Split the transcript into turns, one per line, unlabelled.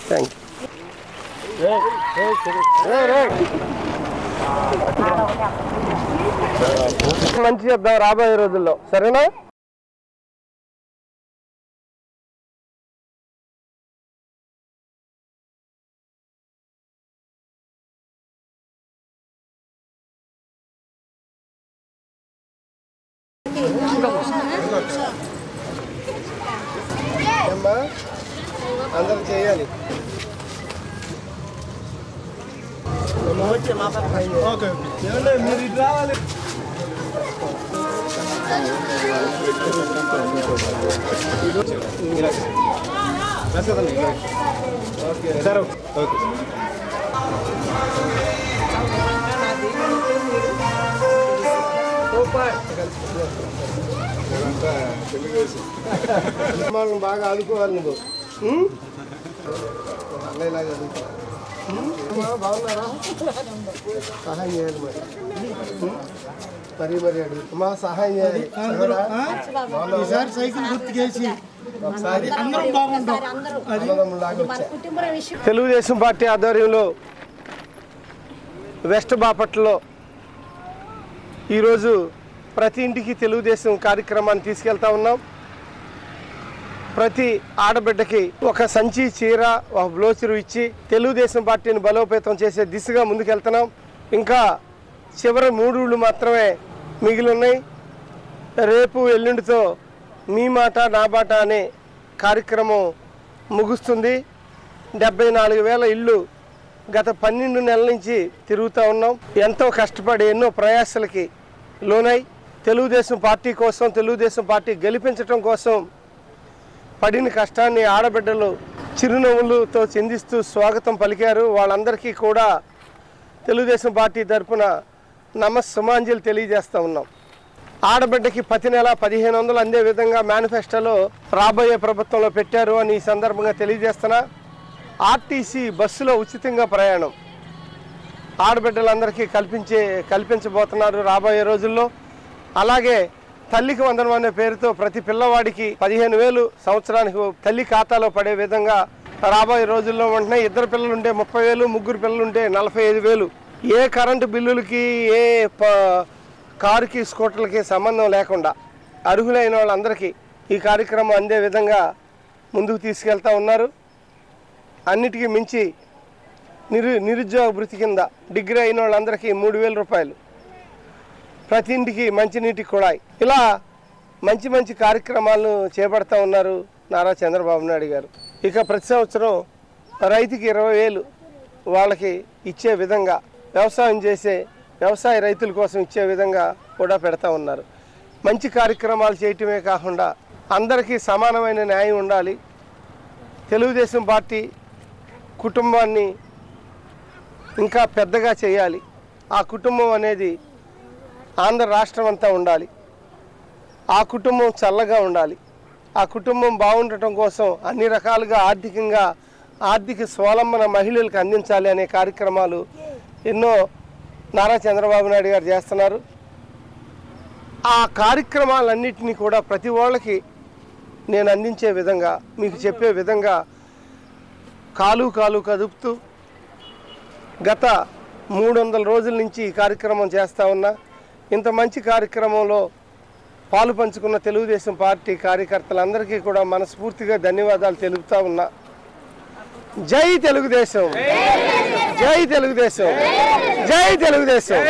Thank you. మంచి చెప్దాం రాబోయే రోజుల్లో, సరేనా? అందరూ చేయాలి. మీరు ఇటు రావాలి. Sir okay. బాగా ఆదుకోవాలి నువ్వు. అన్నయ్యలాగా బాగున్నారా? సహాయం చేయాలి మరి మరి అడుగు మా సహాయం చేయాలి. ఈసారి సైకిల్ గుర్తుకేసి తెలుగుదేశం పార్టీ ఆధ్వర్యంలో వెస్ట్ బాపట్లలో ఈరోజు ప్రతి ఇంటికి తెలుగుదేశం కార్యక్రమాన్ని తీసుకెళ్తా ఉన్నాం. ప్రతి ఆడబిడ్డకి ఒక సంచి చీర, ఒక బ్లౌజరు ఇచ్చి తెలుగుదేశం పార్టీని బలోపేతం చేసే దిశగా ముందుకెళ్తున్నాం. ఇంకా చివరి 3 ఊళ్ళు మాత్రమే మిగిలి ఉన్నాయి. రేపు ఎల్లుండితో మీ మాట నా బాట అనే కార్యక్రమం ముగుస్తుంది. 74,000 ఇళ్ళు గత 12 నెలల నుంచి తిరుగుతూ ఉన్నాం. ఎంతో కష్టపడి ఎన్నో ప్రయాసాలకి లోనై తెలుగుదేశం పార్టీ కోసం, తెలుగుదేశం పార్టీ గెలిపించడం కోసం పడిన కష్టాన్ని ఆడబిడ్డలు చిరునవ్వులతో చిందిస్తూ స్వాగతం పలికారు. వాళ్ళందరికీ కూడా తెలుగుదేశం పార్టీ తరఫున నమస్సుమాంజలి తెలియజేస్తూ ఉన్నాం. ఆడబిడ్డకి ప్రతి నెల 1,500 అందే విధంగా మేనిఫెస్టోలో రాబోయే ప్రభుత్వంలో పెట్టారు అని ఈ సందర్భంగా తెలియజేస్తున్నా. ఆర్టీసీ బస్సులో ఉచితంగా ప్రయాణం ఆడబిడ్డలందరికీ కల్పించబోతున్నారు రాబోయే రోజుల్లో. అలాగే తల్లికి వందనం అనే పేరుతో ప్రతి పిల్లవాడికి 15,000 సంవత్సరానికి తల్లి ఖాతాలో పడే విధంగా రాబోయే రోజుల్లో ఉంటున్నాయి. 2 పిల్లలుంటే 30,000, 3 పిల్లలుంటే 45,000. ఏ కరెంటు బిల్లులకి, ఏ కారుకి, స్కూటర్లకి సంబంధం లేకుండా అర్హులైన వాళ్ళందరికీ ఈ కార్యక్రమం అందే విధంగా ముందుకు తీసుకెళ్తా ఉన్నారు. అన్నిటికీ మించి నిరుద్యోగ భృతి కింద డిగ్రీ అయిన వాళ్ళందరికీ 3,000 రూపాయలు, ప్రతి ఇంటికి మంచినీటి కుళాయి, ఇలా మంచి మంచి కార్యక్రమాలను చేపడతా ఉన్నారు నారా చంద్రబాబు నాయుడు గారు. ఇక ప్రతి సంవత్సరం రైతుకి 20,000 వాళ్ళకి ఇచ్చే విధంగా, వ్యవసాయం చేసే వ్యవసాయ రైతుల కోసం ఇచ్చే విధంగా కూడా పెడతా ఉన్నారు. మంచి కార్యక్రమాలు చేయటమే కాకుండా అందరికీ సమానమైన న్యాయం ఉండాలి. తెలుగుదేశం పార్టీ కుటుంబాన్ని ఇంకా పెద్దగా చేయాలి. ఆ కుటుంబం అనేది ఆంధ్ర రాష్ట్రం అంతా ఉండాలి. ఆ కుటుంబం చల్లగా ఉండాలి. ఆ కుటుంబం బాగుండటం కోసం అన్ని రకాలుగా ఆర్థిక స్వావలంబన మహిళలకు అందించాలి అనే కార్యక్రమాలు ఎన్నో నారా చంద్రబాబు నాయుడు గారు చేస్తున్నారు. ఆ కార్యక్రమాలన్నింటినీ కూడా ప్రతి వాళ్ళకి నేను అందించే విధంగా, మీకు చెప్పే విధంగా కాలు కదుపుతూ గత 300 రోజుల నుంచి ఈ కార్యక్రమం చేస్తూ ఉన్నా. ఇంత మంచి కార్యక్రమంలో పాలు పంచుకున్న తెలుగుదేశం పార్టీ కార్యకర్తలందరికీ కూడా మనస్ఫూర్తిగా ధన్యవాదాలు తెలుపుతా ఉన్నా. జై తెలుగుదేశం, జై తెలుగుదేశం, జై తెలుగుదేశం.